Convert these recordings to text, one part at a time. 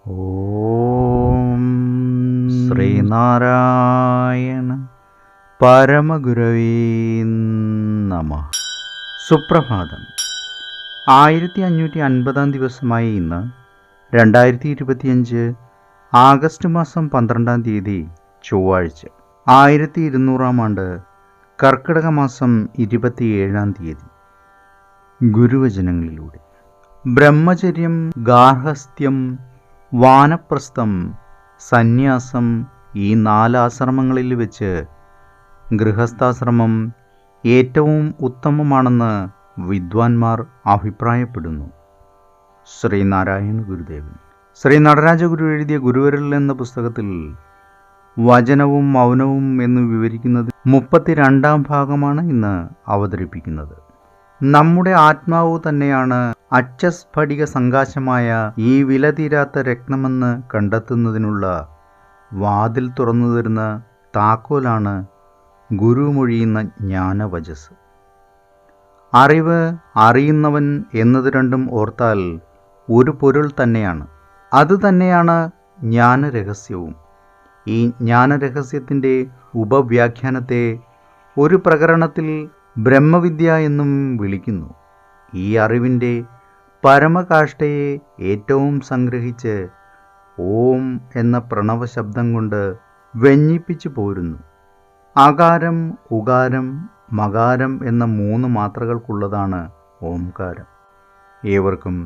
ഓം ശ്രീനാരായണ പരമഗുരവേ നമഃ. സുപ്രഭാതം. 1550 ദിവസമായ ഇന്ന് 2025 ആഗസ്റ്റ് മാസം 12 ചൊവ്വാഴ്ച, 1200 ആണ്ട് കർക്കിടക മാസം 27 ഗുരുവചനങ്ങളിലൂടെ ബ്രഹ്മചര്യം, ഗാർഹസ്ഥ്യം, വാനപ്രസ്ഥം, സന്യാസം, ഈ 4 ആശ്രമങ്ങളിൽ വെച്ച് ഗൃഹസ്ഥാശ്രമം ഏറ്റവും ഉത്തമമാണെന്ന് വിദ്വാൻമാർ അഭിപ്രായപ്പെടുന്നു. ശ്രീനാരായണ ഗുരുദേവൻ. ശ്രീ നടരാജ ഗുരു എഴുതിയ ഗുരുവിരൽ എന്ന പുസ്തകത്തിൽ വചനവും മൗനവും എന്ന് വിവരിക്കുന്നത് 32-ാം ഭാഗമാണ് ഇന്ന് അവതരിപ്പിക്കുന്നത്. നമ്മുടെ ആത്മാവ് തന്നെയാണ് അച്ചസ്ഫടിക സങ്കാശമായ ഈ വിലതീരാത്ത രത്നമെന്ന് കണ്ടെത്തുന്നതിനുള്ള വാതിൽ തുറന്നു തരുന്ന താക്കോലാണ് ഗുരു മൊഴിയുന്ന ജ്ഞാനവചസ്. അറിവ്, അറിയുന്നവൻ എന്നത് രണ്ടും ഓർത്താൽ ഒരു പൊരുൾ തന്നെയാണ്. അതുതന്നെയാണ് ജ്ഞാനരഹസ്യവും. ഈ ജ്ഞാനരഹസ്യത്തിൻ്റെ ഉപവ്യാഖ്യാനത്തെ ഒരു പ്രകരണത്തിൽ ബ്രഹ്മവിദ്യ എന്നും വിളിക്കുന്നു. ഈ അറിവിൻ്റെ പരമകാഷ്ഠയെ ഏറ്റവും സംഗ്രഹിച്ച് ഓം എന്ന പ്രണവശബ്ദം കൊണ്ട് വ്യഞ്ജിപ്പിച്ചു പോരുന്നു. അകാരം, ഉകാരം, മകാരം എന്ന 3 മാത്രകൾക്കുള്ളതാണ് ഓംകാരം. ഏവർക്കും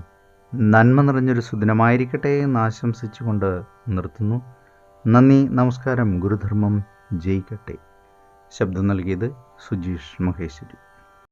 നന്മ നിറഞ്ഞൊരു സുദിനമായിരിക്കട്ടെ എന്ന് ആശംസിച്ചുകൊണ്ട് നിർത്തുന്നു. നന്ദി, നമസ്കാരം. ഗുരുധർമ്മം ജയിക്കട്ടെ. ശബ്ദം നൽകിയത് സുജീഷ് മഹേശ്വരി.